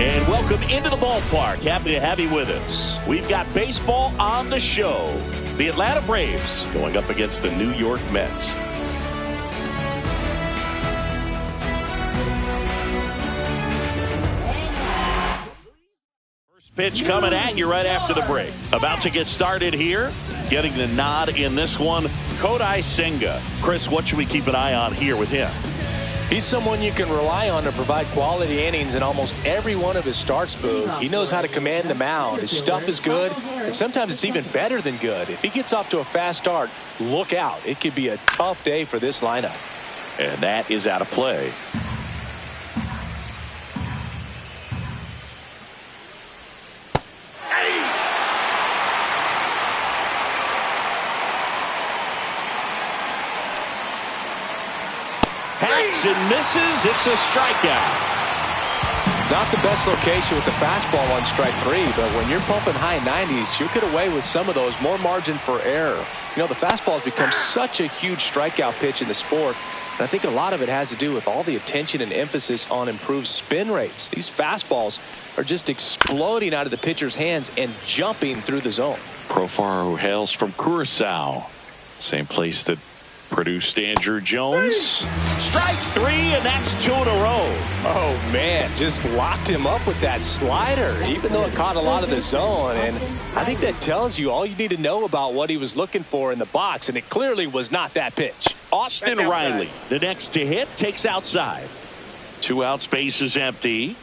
And welcome into the ballpark. Happy to have you with us. We've got baseball on the show. The Atlanta Braves going up against the New York Mets. First pitch coming at you right after the break. About to get started here. Getting the nod in this one, Kodai Senga. Chris, what should we keep an eye on here with him? He's someone you can rely on to provide quality innings in almost every one of his starts, Boog. He knows how to command the mound. His stuff is good, and sometimes it's even better than good. If he gets off to a fast start, look out. It could be a tough day for this lineup. And that is out of play. And misses. It's a strikeout. Not the best location with the fastball on strike 3, but when you're pumping high 90s, you'll get away with some of those. More margin for error. You know, the fastball has become such a huge strikeout pitch in the sport, and I think a lot of it has to do with all the attention and emphasis on improved spin rates. These fastballs are just exploding out of the pitcher's hands and jumping through the zone. Profar, who hails from Curacao, same place that produced Andrew Jones. Strike 3, and that's 2 in a row. Oh, man, just locked him up with that slider, even though it caught a lot of the zone. And I think that tells you all you need to know about what he was looking for in the box, and it clearly was not that pitch. Austin Riley, the next to hit, takes outside. 2 outs, base is empty.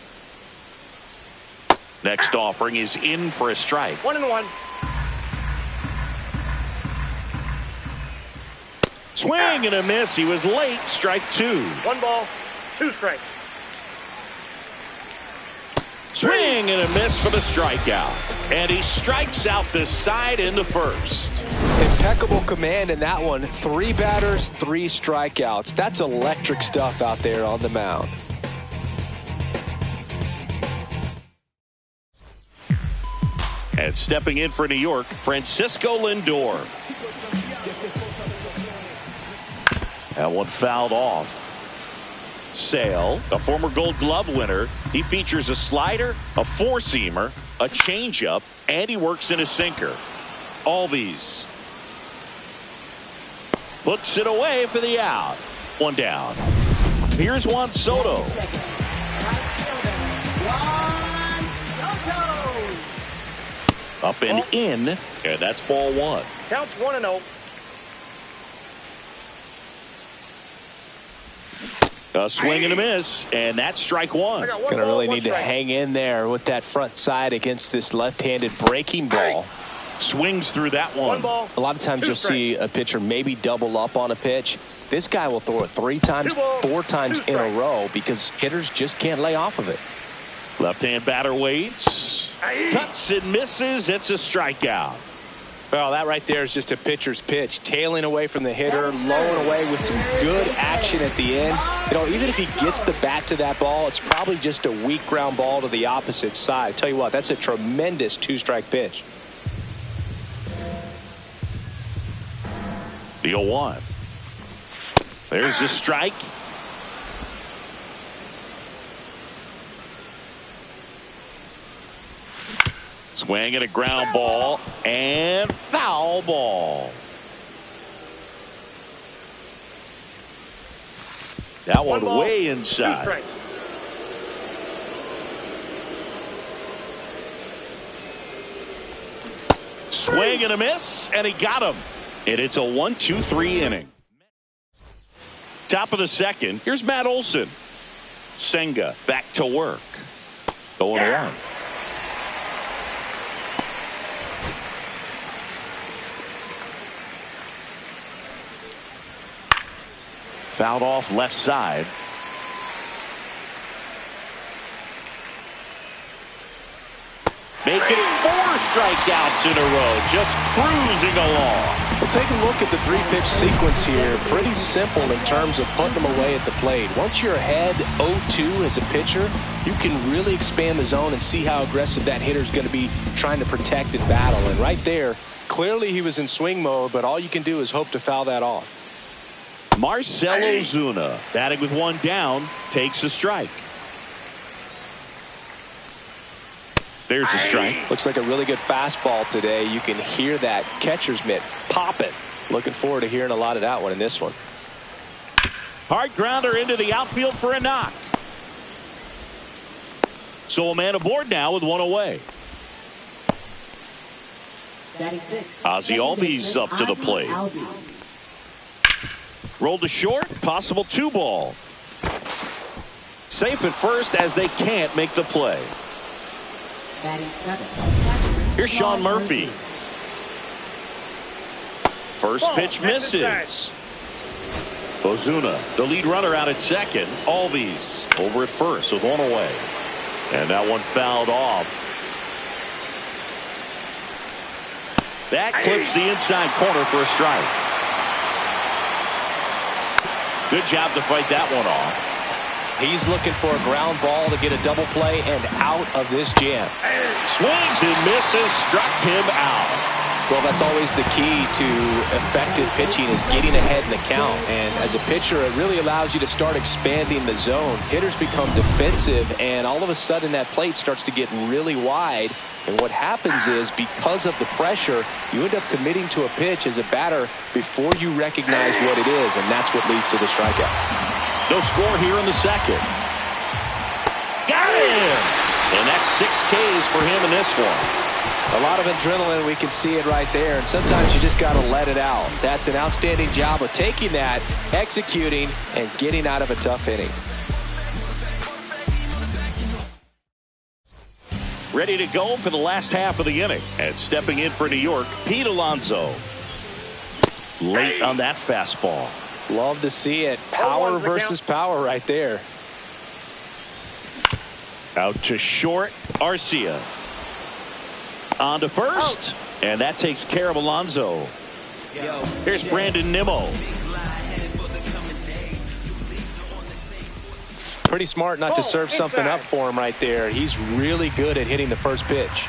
Next offering is in for a strike. 1-1. Swing and a miss. He was late. Strike 2. 1 ball, 2 strikes. Swing and a miss for the strikeout. And he strikes out the side in the first. Impeccable command in that one. 3 batters, 3 strikeouts. That's electric stuff out there on the mound. And stepping in for New York, Francisco Lindor. That one fouled off. Sale, a former Gold Glove winner. He features a slider, a four-seamer, a changeup, and he works in a sinker. Albies puts it away for the out. 1 down. Here's Juan Soto. Up and in, and that's ball 1. Counts 1-0. A swing and a miss, and that's strike 1. Gonna really need to hang in there with that front side against this left-handed breaking ball. Swings through that one. A lot of times you'll see a pitcher maybe double up on a pitch. This guy will throw it 3 times, 4 times in a row because hitters just can't lay off of it. Left-hand batter waits. Cuts and misses. It's a strikeout. Well, that right there is just a pitcher's pitch. Tailing away from the hitter, lowing away with some good action at the end. You know, even if he gets the bat to that ball, it's probably just a weak ground ball to the opposite side. Tell you what, that's a tremendous 2-strike pitch. The 0-1. There's the strike. Swing and a ground ball and foul ball. That one way inside. Swing and a miss, and he got him. And it's a 1-2-3 inning. Top of the second. Here's Matt Olson. Senga back to work. 0-1. Fouled off left side. Making 4 strikeouts in a row, just cruising along. Well, take a look at the 3-pitch sequence here. Pretty simple in terms of putting them away at the plate. Once you're ahead 0-2 as a pitcher, you can really expand the zone and see how aggressive that hitter is going to be trying to protect and battle. And right there, clearly he was in swing mode, but all you can do is hope to foul that off. Marcell Ozuna, batting with 1 down, takes a strike. There's a strike. Looks like a really good fastball today. You can hear that catcher's mitt popping. Looking forward to hearing a lot of that one in this one. Hard grounder into the outfield for a knock. So a man aboard now with one away. Ozzie Albies up to the plate. Rolled to short. Possible 2-ball. Safe at first as they can't make the play. Here's Sean Murphy. First pitch misses. Ozuna, the lead runner, out at second. Albies over at first with one away. And that one fouled off. That clips the inside corner for a strike. Good job to fight that one off. He's looking for a ground ball to get a double play and out of this jam. Swings and misses, struck him out. Well, that's always the key to effective pitching, is getting ahead in the count. And as a pitcher, it really allows you to start expanding the zone. Hitters become defensive, and all of a sudden that plate starts to get really wide. And what happens is, because of the pressure, you end up committing to a pitch as a batter before you recognize what it is, and that's what leads to the strikeout. No score here in the second. Got him! And that's 6 Ks for him in this one. A lot of adrenaline, we can see it right there, and sometimes you just got to let it out. That's an outstanding job of taking that, executing, and getting out of a tough inning. Ready to go for the last half of the inning. And stepping in for New York, Pete Alonso. Late on that fastball. Love to see it. Power versus power right there. Out to short, Arcia. On to first, and that takes care of Alonso. Here's Brandon Nimmo. Pretty smart not to serve something up for him right there. He's really good at hitting the first pitch.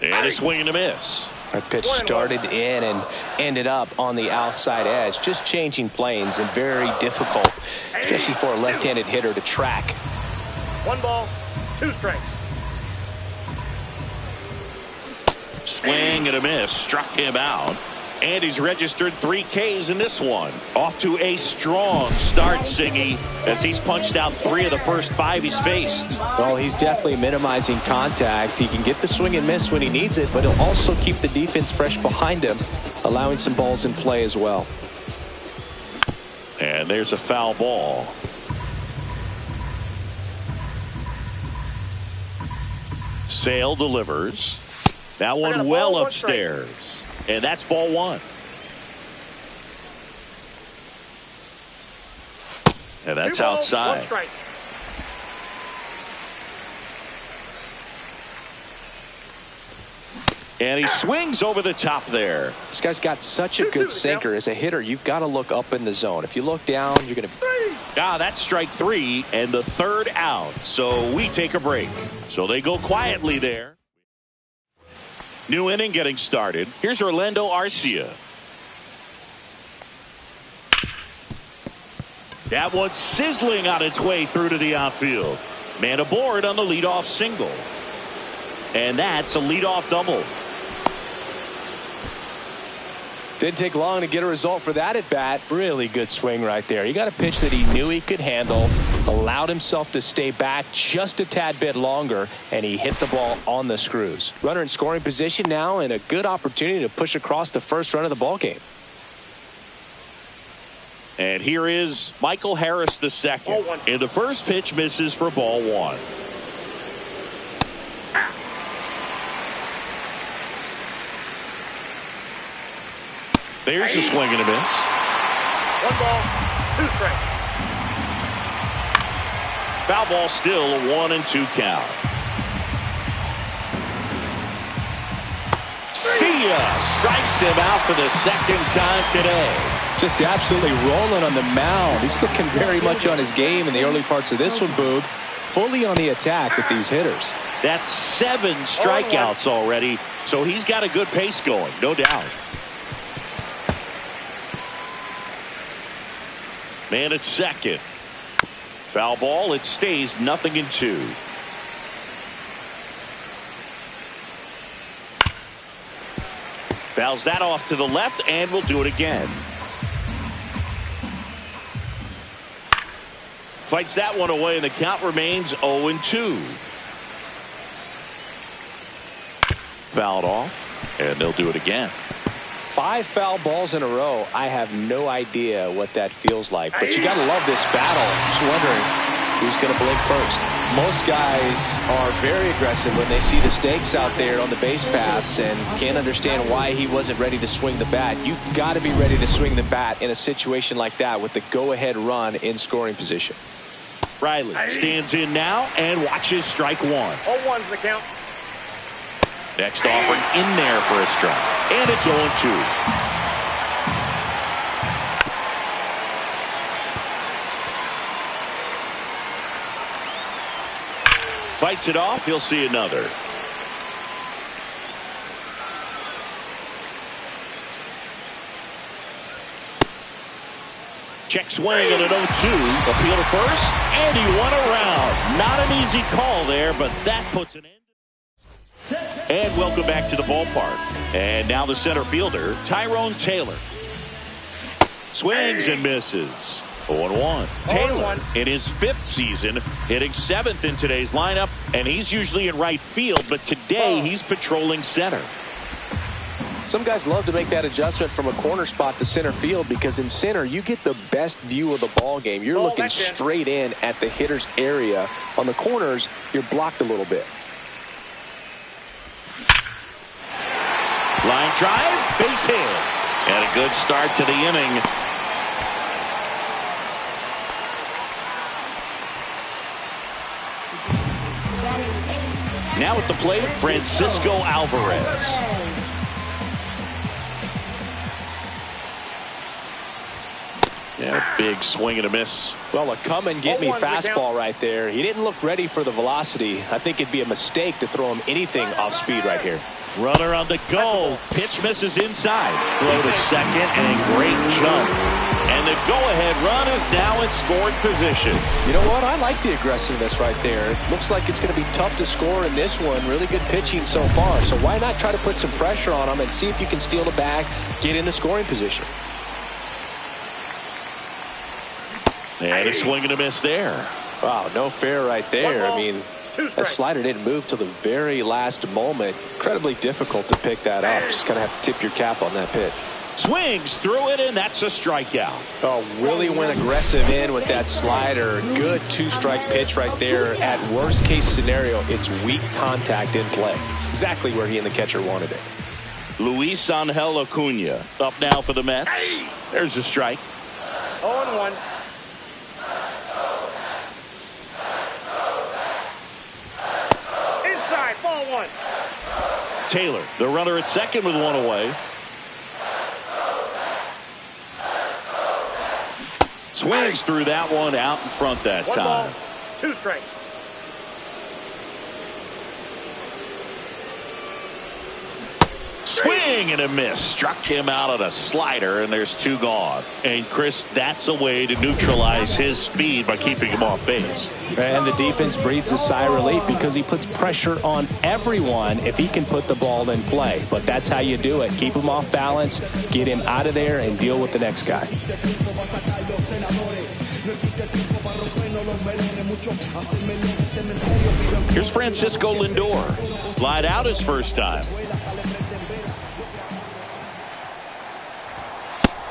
And a swing and a miss. That pitch started in and ended up on the outside edge. Just changing planes, and very difficult, especially for a left-handed hitter, to track. 1 ball, 2 strikes. Swing and a miss. Struck him out. And he's registered 3 Ks in this one. Off to a strong start, Siggy, as he's punched out 3 of the first 5 he's faced. Well, he's definitely minimizing contact. He can get the swing and miss when he needs it, but he'll also keep the defense fresh behind him, allowing some balls in play as well. And there's a foul ball. Sale delivers. That one well upstairs. And that's ball 1. And that's outside. And he swings over the top there. This guy's got such a good sinker. As a hitter, you've got to look up in the zone. If you look down, you're going to... That's strike 3 and the 3rd out. So we take a break. So they go quietly there. New inning getting started. Here's Orlando Arcia. That one sizzling on its way through to the outfield. Man aboard on the leadoff single. And that's a leadoff double. Didn't take long to get a result for that at bat. Really good swing right there. He got a pitch that he knew he could handle, allowed himself to stay back just a tad bit longer, and he hit the ball on the screws. Runner in scoring position now, and a good opportunity to push across the first run of the ball game. And here is Michael Harris the second. And the first pitch misses for ball 1. There's a swing and a miss. 1 ball, 2 strikes. Foul ball, still a 1-2 count. See ya! Strikes him out for the 2nd time today. Just absolutely rolling on the mound. He's looking very much on his game in the early parts of this one, Boog. Fully on the attack with these hitters. That's 7 strikeouts already, so he's got a good pace going, no doubt. Man at second. Foul ball. It stays 0-2. Fouls that off to the left, and we'll do it again. Fights that one away, and the count remains 0-2. Fouled off, and they'll do it again. 5 foul balls in a row. I have no idea what that feels like, but you got to love this battle. Just wondering who's going to blink first. Most guys are very aggressive when they see the stakes out there on the base paths and can't understand why he wasn't ready to swing the bat. You've got to be ready to swing the bat in a situation like that with the go-ahead run in scoring position. Riley stands in now and watches strike one. 0-1's the count. Next offering in there for a strike. And it's 0-2. Fights it off. He'll see another. Check swing and an 0-2. Appeal to first. And he won around. Not an easy call there, but that puts an end. And welcome back to the ballpark. And now the center fielder, Tyrone Taylor. Swings and misses. 0-1. Taylor in his 5th season, hitting 7th in today's lineup, and he's usually in right field, but today he's patrolling center. Some guys love to make that adjustment from a corner spot to center field because in center you get the best view of the ball game. You're looking straight in at the hitter's area. On the corners, you're blocked a little bit. Line drive, base hit, and a good start to the inning. Now at the plate, Francisco Alvarez. And a big swing and a miss. Well, a come-and-get-me fastball right there. He didn't look ready for the velocity. I think it'd be a mistake to throw him anything off speed right here. Runner on the go. Pitch misses inside. Throw to second, and great jump. And the go-ahead run is now in scoring position. You know what? I like the aggressiveness right there. It looks like it's going to be tough to score in this one. Really good pitching so far. So why not try to put some pressure on him and see if you can steal the bag, get into scoring position. And a swing and a miss there. Wow, no fair right there. I mean, that slider didn't move till the very last moment. Incredibly difficult to pick that up. Just kind of have to tip your cap on that pitch. Swings through it, and that's a strikeout. Oh, really went aggressive in with that slider. Good 2-strike pitch right there. At worst case scenario, it's weak contact in play. Exactly where he and the catcher wanted it. Luis Angel Acuna up now for the Mets. There's a strike. 0-1. Inside, ball one. Taylor, the runner at second with one away. Swings through that one out in front that time. 1 ball, 2 strikes. Swing and a miss. Struck him out on a slider, and there's 2 gone. And Chris, that's a way to neutralize his speed by keeping him off base. And the defense breathes a sigh of relief because he puts pressure on everyone if he can put the ball in play. But that's how you do it. Keep him off balance, get him out of there, and deal with the next guy. Here's Francisco Lindor. Slide out his first time.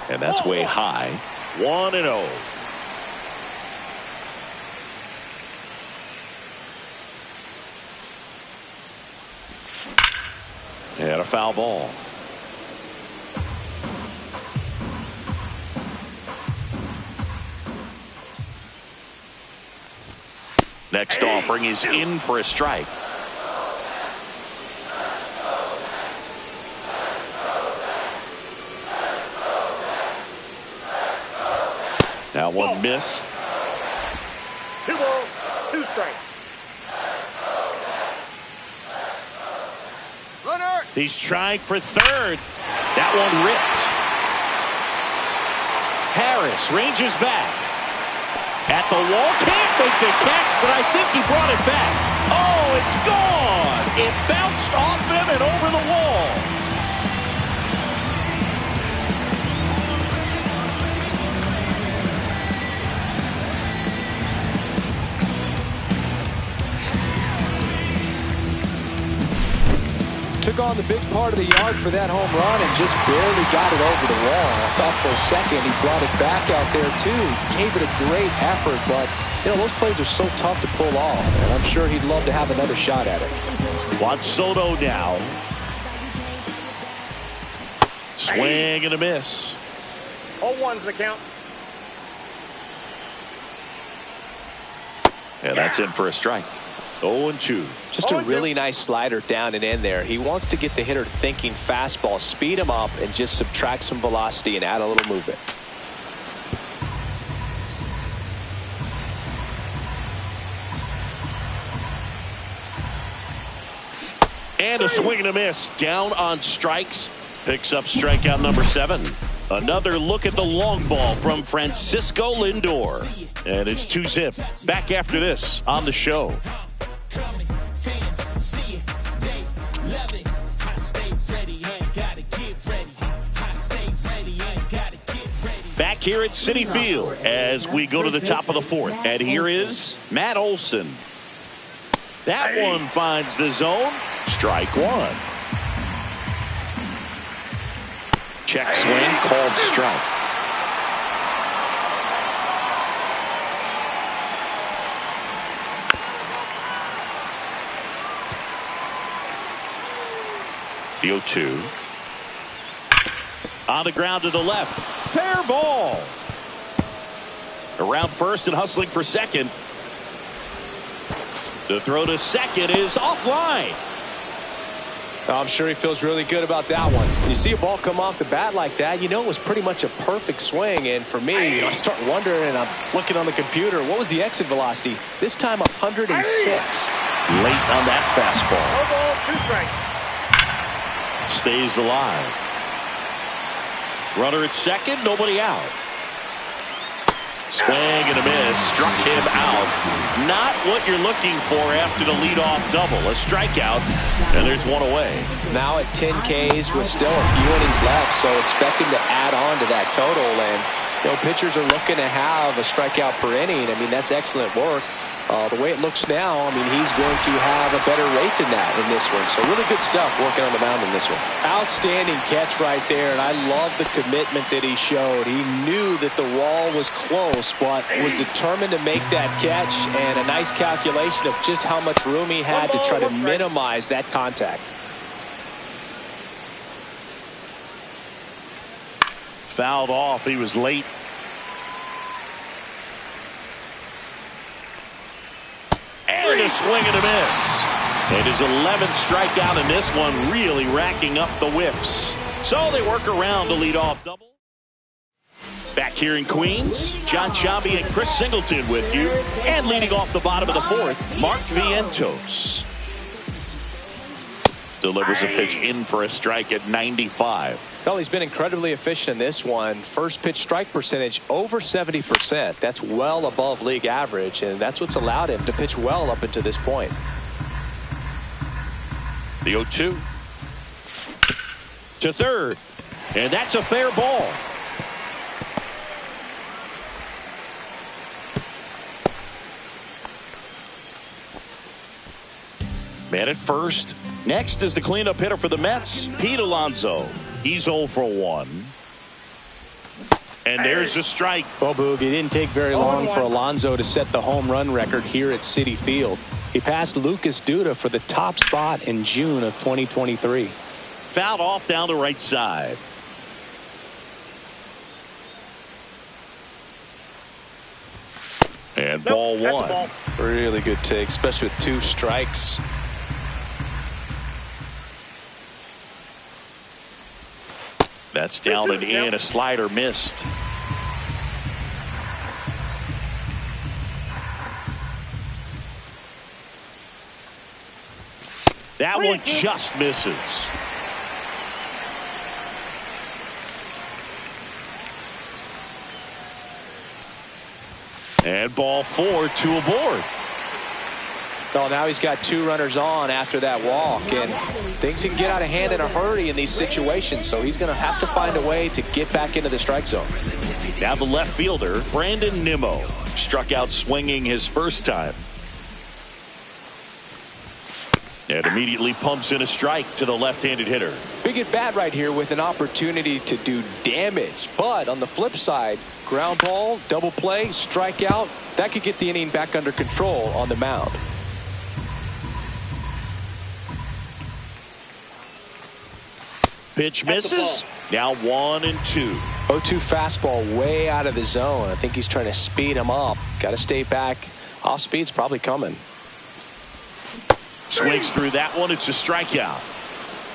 And that's way high. 1-0. And a foul ball. Next offering is in for a strike. Now one missed. 2 balls, 2 strikes. Runner. He's trying for third. That one ripped. Harris ranges back. At the wall, can't make the catch, but I think he brought it back. Oh, it's gone. It bounced off him and over the wall. Took on the big part of the yard for that home run and just barely got it over the wall. I thought for a second he brought it back out there too. Gave it a great effort, but you know those plays are so tough to pull off, and I'm sure he'd love to have another shot at it. Juan Soto now. Swing and a miss. 0-1's the count. And that's in for a strike. 0-2. Just a really nice slider down and in there. He wants to get the hitter thinking fastball, speed him up, and just subtract some velocity and add a little movement. And a swing and a miss. Down on strikes. Picks up strikeout number 7. Another look at the long ball from Francisco Lindor. And it's 2-zip. Back after this on the show. Back here at Citi Field as we go to the top of the 4th. And here is Matt Olson. That one finds the zone. Strike 1. Check swing, called strike. The 0-2. On the ground to the left. Fair ball. Around first and hustling for second. The throw to second is offline. I'm sure he feels really good about that one. When you see a ball come off the bat like that, you know it was pretty much a perfect swing. And for me, I start wondering, and I'm looking on the computer, what was the exit velocity? This time 106. Late on that fastball. No ball, 2 strikes. Stays alive. Runner at second, nobody out. Swing and a miss. Struck him out. Not what you're looking for after the leadoff double. A strikeout, and there's one away. Now at 10 Ks with still a few innings left, so expect him to add on to that total. And you know, pitchers are looking to have a strikeout per inning. I mean, that's excellent work. The way it looks now, I mean, he's going to have a better rate than that in this one. So really good stuff working on the mound in this one. Outstanding catch right there, and I love the commitment that he showed. He knew that the wall was close, but was determined to make that catch, and a nice calculation of just how much room he had to try to minimize that contact. Fouled off. He was late. And a swing and a miss. And his 11th strikeout in this one, really racking up the whiffs. So they work around the leadoff double. Back here in Queens, John Sciambi and Chris Singleton with you. And leading off the bottom of the 4th, Mark Vientos. Delivers a pitch in for a strike at 95. Well, he's been incredibly efficient in this one. First pitch strike percentage over 70%. That's well above league average, and that's what's allowed him to pitch well up until this point. The 0-2 to third, and that's a fair ball. Man at first. Next is the cleanup hitter for the Mets, Pete Alonso. He's 0 for 1. And there's a strike. Well, Boog, it didn't take very long for Alonso to set the home run record here at Citi Field. He passed Lucas Duda for the top spot in June of 2023. Fouled off down the right side. And ball 1. Really good take, especially with 2 strikes. That's down and in. A slider missed. That one just misses. And ball 4, 2 aboard. Well, now he's got 2 runners on after that walk, and things can get out of hand in a hurry in these situations, so he's going to have to find a way to get back into the strike zone. Now the left fielder, Brandon Nimmo, struck out swinging his first time. And immediately pumps in a strike to the left-handed hitter. Big at bat right here with an opportunity to do damage. But on the flip side, ground ball, double play, strikeout, that could get the inning back under control on the mound. Pitch misses. Now 1 and 2. 0-2 fastball way out of the zone. I think he's trying to speed him up. Got to stay back. Off speed's probably coming. Swings through that one. It's a strikeout.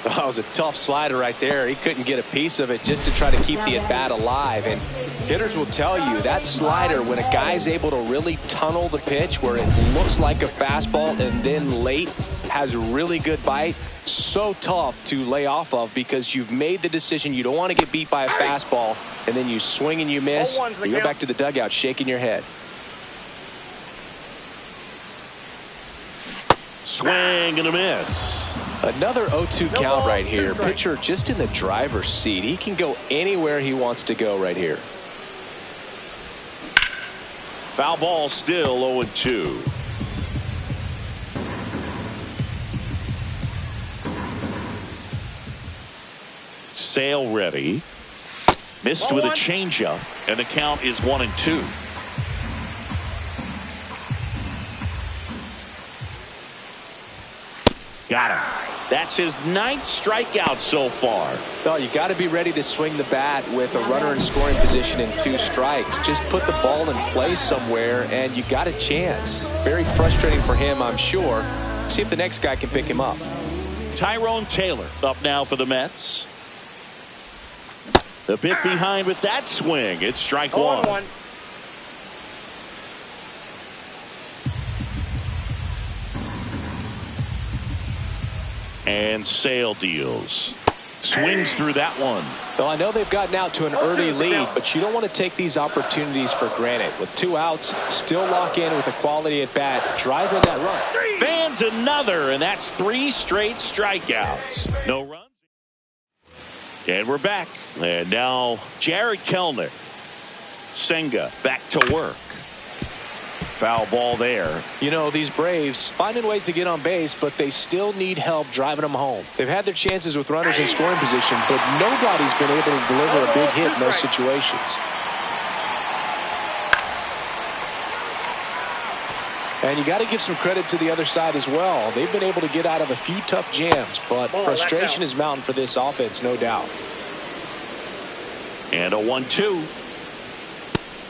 That was a tough slider right there. He couldn't get a piece of it just to try to keep the at-bat alive. And hitters will tell you that slider, when a guy's able to really tunnel the pitch where it looks like a fastball and then late has really good bite, so tough to lay off of because you've made the decision you don't want to get beat by a fastball, and then you swing and you miss. You go back to the dugout shaking your head. Swing and a miss. Another 0-2 count right here. Pitcher just in the driver's seat. He can go anywhere he wants to go right here. Foul ball, still 0-2. Sale ready. Missed with a changeup, and the count is 1-2. Got him. That's his 9th strikeout so far. Well, you got to be ready to swing the bat with a runner in scoring position and 2 strikes. Just put the ball in play somewhere, and you got a chance. Very frustrating for him, I'm sure. See if the next guy can pick him up. Tyrone Taylor up now for the Mets. The bit behind with that swing. It's strike 1. And Sale deals. Swings through that one. Well, I know they've gotten out to an early lead, but you don't want to take these opportunities for granted. With 2 outs, still lock in with a quality at bat, drive in that run. Fans another, and that's 3 straight strikeouts. No runs. And we're back. And now Jared Kellner. Senga back to work. Foul ball there. You know, these Braves finding ways to get on base, but they still need help driving them home. They've had their chances with runners in scoring position, but nobody's been able to deliver a big hit in those situations. And you got to give some credit to the other side as well. They've been able to get out of a few tough jams, but frustration is mounting for this offense, no doubt. And a 1-2.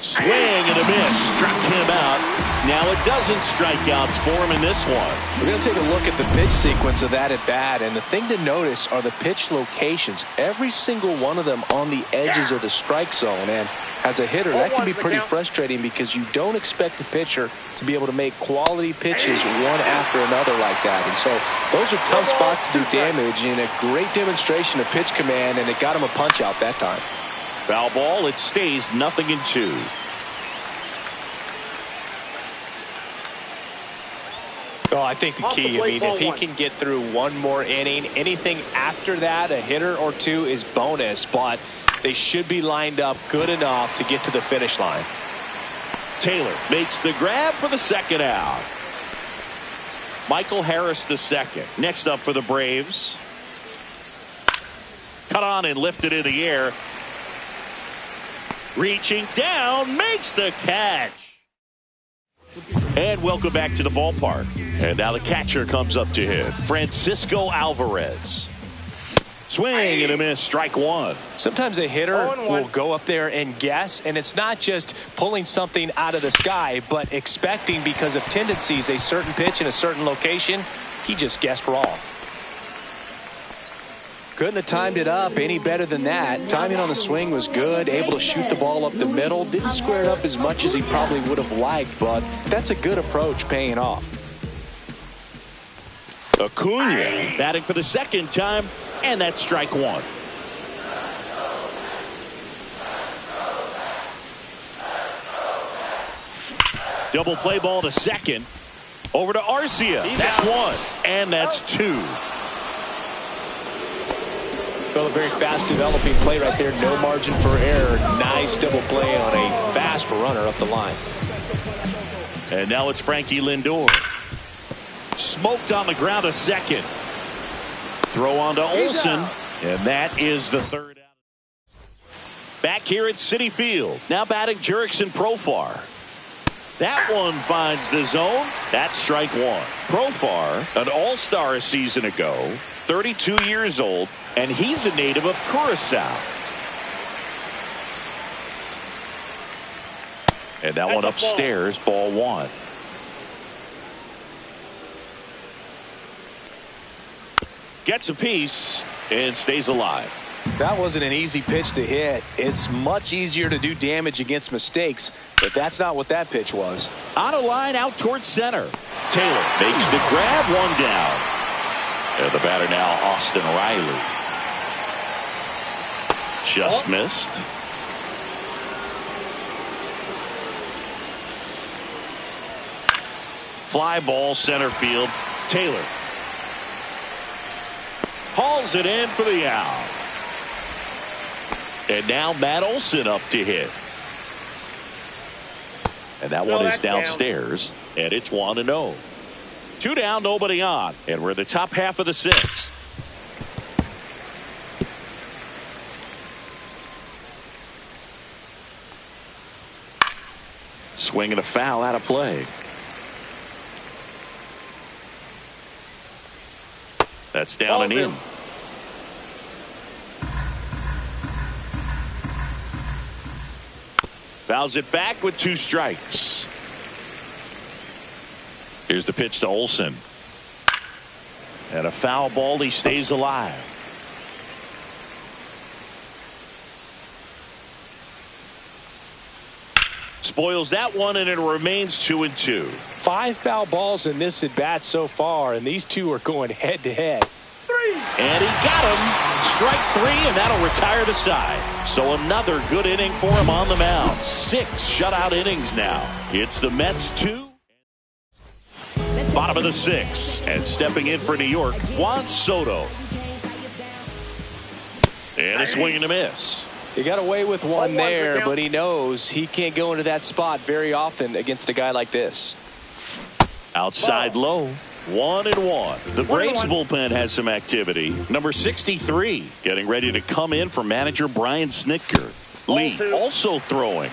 Swing and a miss. Struck him out. Now a dozen strikeouts for him in this one. We're going to take a look at the pitch sequence of that at bat, and the thing to notice are the pitch locations. Every single one of them on the edges of the strike zone. And as a hitter, that can be pretty frustrating because you don't expect a pitcher to be able to make quality pitches one after another like that. And so those are tough spots to do damage, and a great demonstration of pitch command, and it got him a punch out that time. Foul ball. It stays 0-2. Oh, I think the key, I mean, if he can get through one more inning, anything after that, a hitter or 2 is bonus, but they should be lined up good enough to get to the finish line. Taylor makes the grab for the second out. Michael Harris the second. Next up for the Braves. Cut on and lifted in the air. Reaching down, makes the catch. And welcome back to the ballpark. And now the catcher comes up to him, Francisco Alvarez. Swing and a miss, strike 1. Sometimes a hitter will go up there and guess, and it's not just pulling something out of the sky, but expecting because of tendencies a certain pitch in a certain location. He just guessed wrong. Couldn't have timed it up any better than that. Timing on the swing was good, able to shoot the ball up the middle. Didn't square it up as much as he probably would have liked, but that's a good approach paying off. Acuna batting for the second time, and that's strike 1. Double play ball to second. Over to Arcia. That's one. And that's two. Well, a very fast developing play right there. No margin for error. Nice double play on a fast runner up the line. And now it's Frankie Lindor. Smoked on the ground to second. Throw on to Olsen. And that is the third out. Back here at Citi Field. Now batting Jurickson Profar. That one finds the zone. That's strike one. Profar, an all-star a season ago, 32 years old, and he's a native of Curacao. And that one upstairs, ball one. Gets a piece and stays alive. That wasn't an easy pitch to hit. It's much easier to do damage against mistakes, but that's not what that pitch was. On a line out towards center. Taylor makes the grab, one down. And the batter now, Austin Riley. Just missed. Fly ball center field. Taylor hauls it in for the out. And now Matt Olson up to hit. And that one is downstairs. And it's 1-0. 2 down, nobody on. And we're in the top half of the sixth. Swing and a foul out of play. That's down and in. Fouls it back with 2 strikes. Here's the pitch to Olsen. And a foul ball. He stays alive. Spoils that one, and it remains 2-2. 5 foul balls in this at bat so far, and these two are going head to head. And he got him. Strike 3, and that'll retire the side. So another good inning for him on the mound. 6 shutout innings now. It's the Mets 2. Bottom of the 6th, and stepping in for New York, Juan Soto. And a swing and a miss. He got away with one there, but he knows he can't go into that spot very often against a guy like this. Outside low. 1-1. The Braves bullpen has some activity. Number 63 getting ready to come in for manager Brian Snitker. Lee also throwing.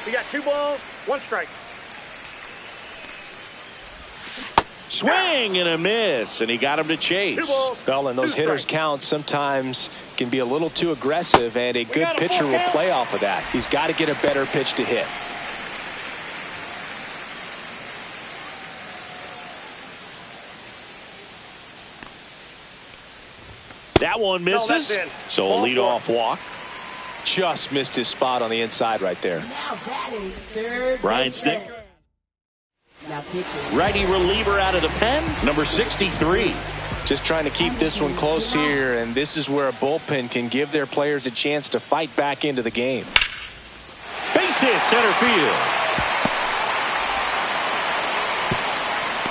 You got 2 balls, 1 strike. Swing and a miss, and he got him to chase. Well, and those hitters' counts sometimes can be a little too aggressive, and a good pitcher will play off of that. He's got to get a better pitch to hit. That one misses. So a leadoff walk. Just missed his spot on the inside right there. Brian Snitker. Righty reliever out of the pen, number 63. Just trying to keep this one close here, and this is where a bullpen can give their players a chance to fight back into the game. Base hit, center field.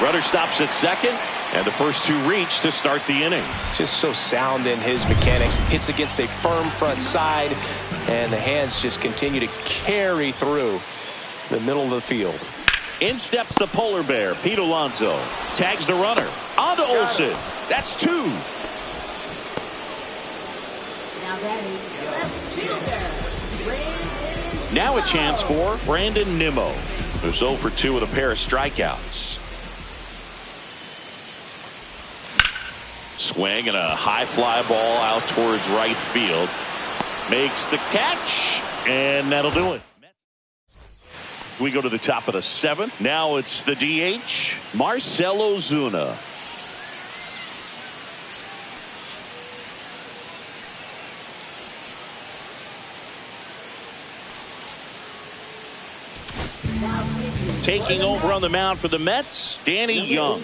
Runner stops at second, and the first 2 reach to start the inning. Just so sound in his mechanics. Hits against a firm front side, and the hands just continue to carry through the middle of the field. In steps the polar bear, Pete Alonso. Tags the runner. On to Olsen. That's 2. Now a chance for Brandon Nimmo, who's 0 for 2 with a pair of strikeouts. Swing and a high fly ball out towards right field. Makes the catch, and that'll do it. We go to the top of the 7th. Now it's the DH, Marcell Ozuna. Taking over on the mound for the Mets, Danny Young.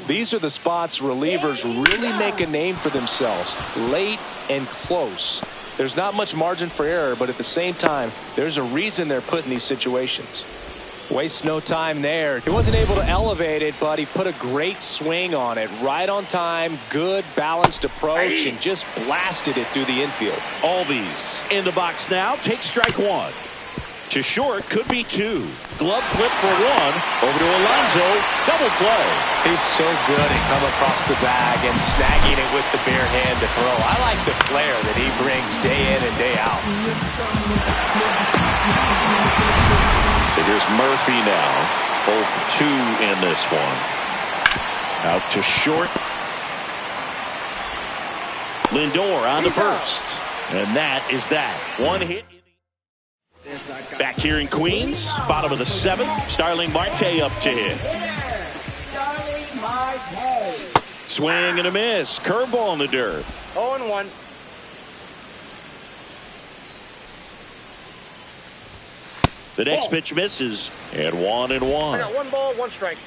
These are the spots relievers really make a name for themselves. Late and close. There's not much margin for error, but at the same time, there's a reason they're put in these situations. Wastes no time there. He wasn't able to elevate it, but he put a great swing on it. Right on time, good balanced approach, and just blasted it through the infield. Albies in the box now. Take strike one. To short, could be two. Glove flip for one. Over to Alonso. Double play. He's so good at coming across the bag and snagging it with the bare hand to throw. I like the flair that he brings day in and day out. So here's Murphy now. 0 for 2 in this one. Out to short. Lindor on to first. And that is that. One hit. Back here in Queens, bottom of the 7th, Starling Marte up to hit. Swing and a miss. Curveball in the dirt. 0-1. The next pitch misses, and 1-1. I got 1 ball, 1 strike.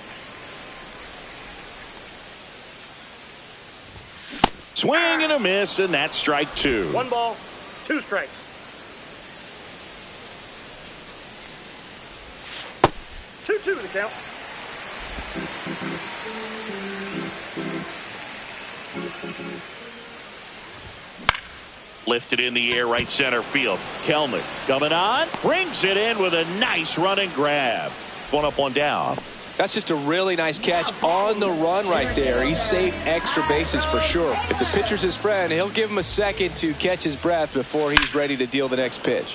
Swing and a miss, and that's strike 2. 1 ball, 2 strikes. 2-2 the count. Lifted in the air, right center field. Kelnick coming on, brings it in with a nice run and grab. 1 up, 1 down. That's just a really nice catch on the run right there. He saved extra bases for sure. If the pitcher's his friend, he'll give him a second to catch his breath before he's ready to deal the next pitch.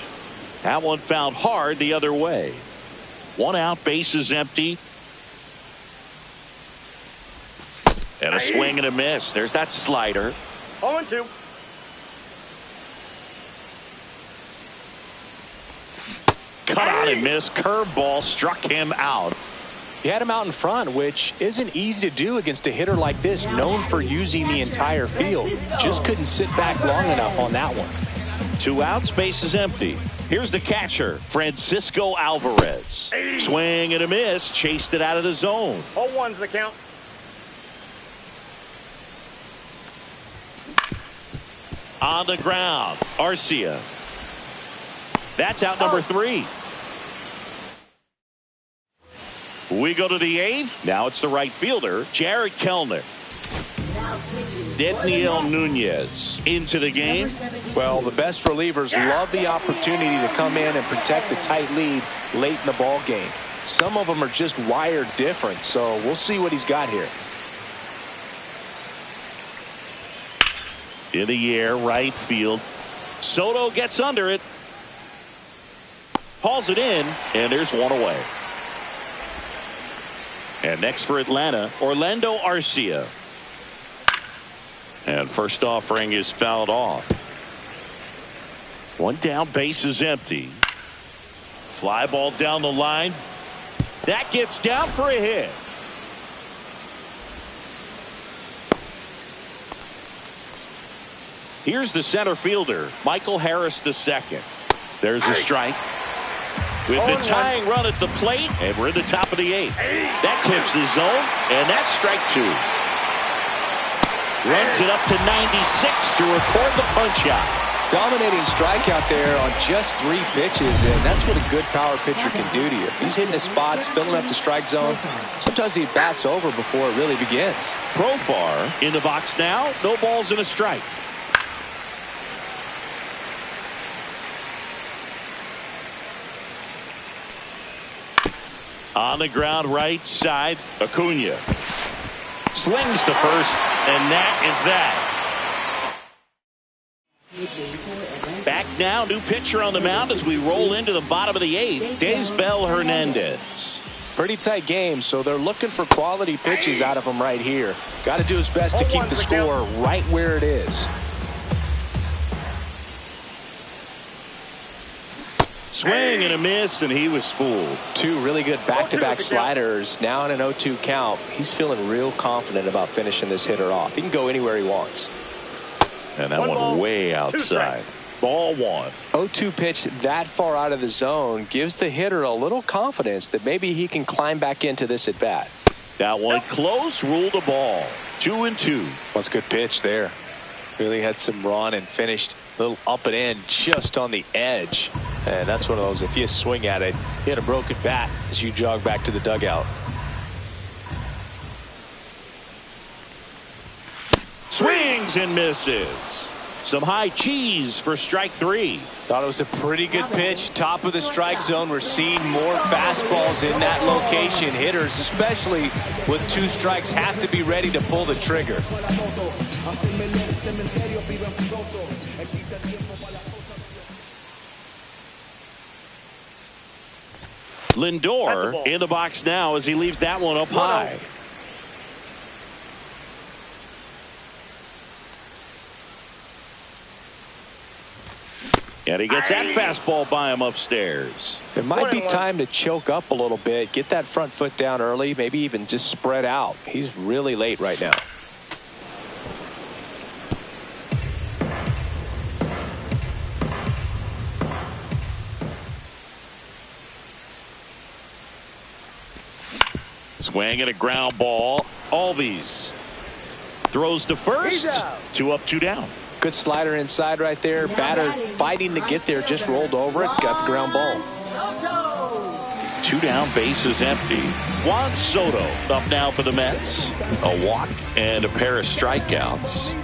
That one found hard the other way. 1 out, bases empty. And a swing and a miss. There's that slider. 0-2. Cut out and miss. Curveball struck him out. He had him out in front, which isn't easy to do against a hitter like this, known for using the entire field. Just couldn't sit back long enough on that one. 2 outs, bases empty. Here's the catcher, Francisco Alvarez. Swing and a miss, chased it out of the zone. 0-1's the count. On the ground, Arcia. That's out number 3. We go to the 8th. Now it's the right fielder, Jarred Kelenic. Dedniel Nunez into the game. Well, the best relievers love the opportunity to come in and protect the tight lead late in the ball game. Some of them are just wired different, so we'll see what he's got here. In the air, right field. Soto gets under it. Hauls it in, and there's 1 away. And next for Atlanta, Orlando Arcia. And first offering is fouled off. 1 down, base is empty. Fly ball down the line. That gets down for a hit. Here's the center fielder, Michael Harris II. There's a strike. With the tying run at the plate, and we're in the top of the 8th. That clips the zone, and that's strike 2. Runs it up to 96 to record the punch out. Dominating strikeout there on just 3 pitches, and that's what a good power pitcher can do to you. He's hitting his spots, filling up the strike zone. Sometimes he bats over before it really begins. Profar in the box now, no balls and a strike. On the ground, right side, Acuna. Slings to first, and that is that. Back now, new pitcher on the mound as we roll into the bottom of the 8th. Daysbel Hernandez. Pretty tight game, so they're looking for quality pitches out of him right here. Got to do his best to keep the score right where it is. Swing and a miss, and he was fooled. 2 really good back-to-back sliders. Now in an 0-2 count. He's feeling real confident about finishing this hitter off. He can go anywhere he wants. And that one way outside. Ball 1. 0-2 pitch that far out of the zone gives the hitter a little confidence that maybe he can climb back into this at bat. That one close, ruled a ball. 2-2. That's a good pitch there. Really had some run and finished a little up and in just on the edge. And that's one of those, if you swing at it, hit a broken bat as you jog back to the dugout. Swings and misses. Some high cheese for strike 3. Thought it was a pretty good pitch. Top of the strike zone. We're seeing more fastballs in that location. Hitters, especially with 2 strikes, have to be ready to pull the trigger. Lindor in the box now as he leaves that one up high. And he gets that fastball by him upstairs. It might be time to choke up a little bit, get that front foot down early, maybe even just spread out. He's really late right now. Swing and a ground ball. Albies throws to first. 2 up, 2 down. Good slider inside right there. Batter fighting to get there, just rolled over it, got the ground ball. 2 down, bases empty. Juan Soto up now for the Mets. A walk and a pair of strikeouts.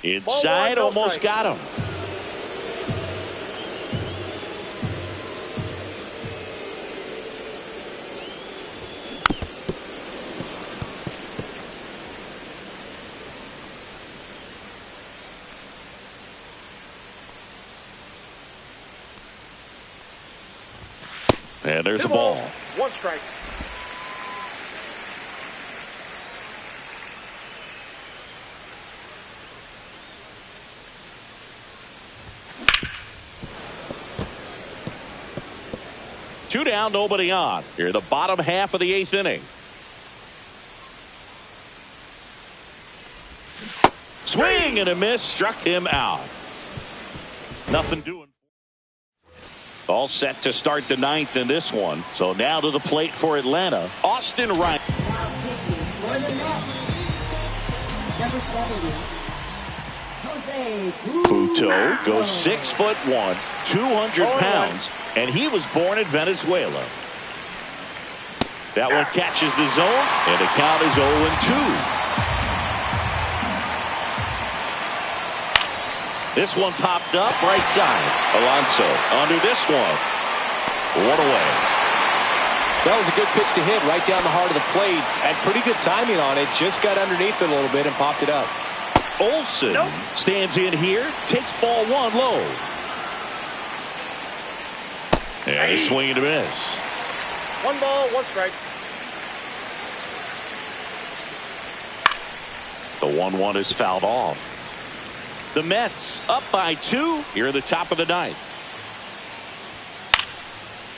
Inside, almost got him. And there's the ball. 1 strike. Two down, nobody on. Here, the bottom half of the 8th inning. Swing and a miss, struck him out. Nothing doing. All set to start the 9th in this one. So now to the plate for Atlanta, Austin Ryan. Puto goes 6'1", 200 pounds, and he was born in Venezuela. That one catches the zone, and the count is 0-2. This one popped up right side. Alonso under this one. 1 away. That was a good pitch to hit right down the heart of the plate. Had pretty good timing on it. Just got underneath it a little bit and popped it up. Olsen stands in here, takes ball 1 low. And a swing and a miss. 1 ball, 1 strike. The 1-1 is fouled off. The Mets up by 2 here at the top of the 9th.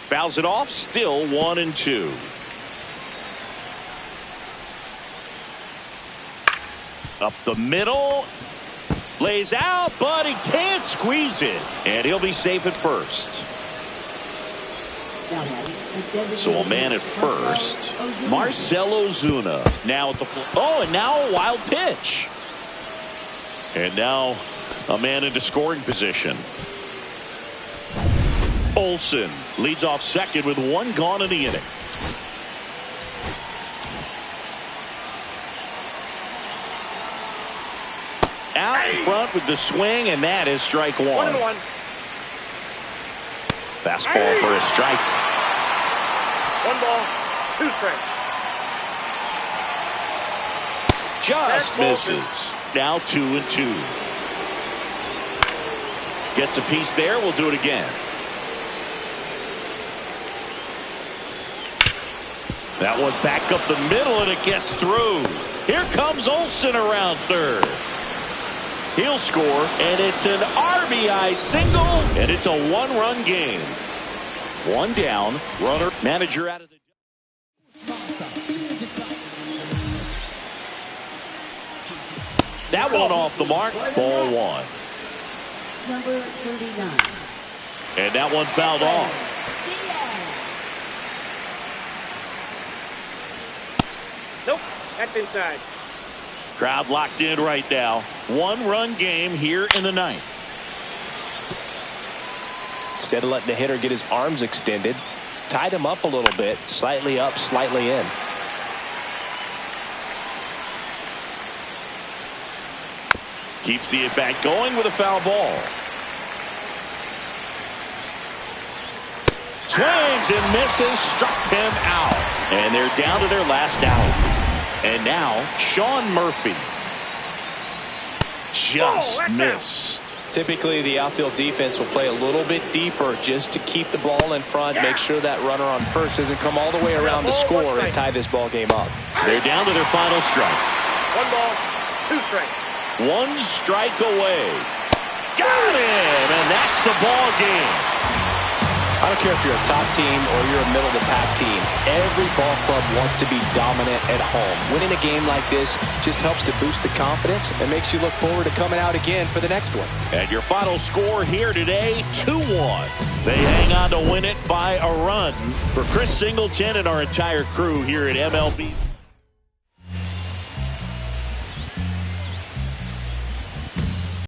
Fouls it off, still 1-2. Up the middle, lays out, but he can't squeeze it, and he'll be safe at first. So a man at first. Marcell Ozuna now at the plate. Oh, and now a wild pitch. And now a man into scoring position. Olsen leads off second with 1 gone in the inning. Out in front with the swing, and that is strike 1. 1-1. Fastball for a strike. 1 ball, 2 strikes. Just misses. Now 2-2. Gets a piece there. We'll do it again. That one back up the middle, and it gets through. Here comes Olsen around third. He'll score, and it's an RBI single, and it's a 1-run game. 1 down, runner, manager out of the... That one off the mark. Ball one. Number 39. And that one fouled off. Nope, that's inside. Crowd locked in right now. 1-run game here in the ninth. Instead of letting the hitter get his arms extended, tied him up a little bit, slightly up, slightly in. Keeps the at-bat going with a foul ball. Swings and misses, struck him out. And they're down to their last out. And now, Sean Murphy. Just missed. Typically, the outfield defense will play a little bit deeper just to keep the ball in front, make sure that runner on first doesn't come all the way around to score and tie this ball game up. They're down to their final strike. 1 ball, 2 strikes. 1 strike away. Got him, and that's the ball game. I don't care if you're a top team or you're a middle-of-the-pack team. Every ball club wants to be dominant at home. Winning a game like this just helps to boost the confidence and makes you look forward to coming out again for the next one. And your final score here today, 2-1. They hang on to win it by a run. For Chris Singleton and our entire crew here at MLB.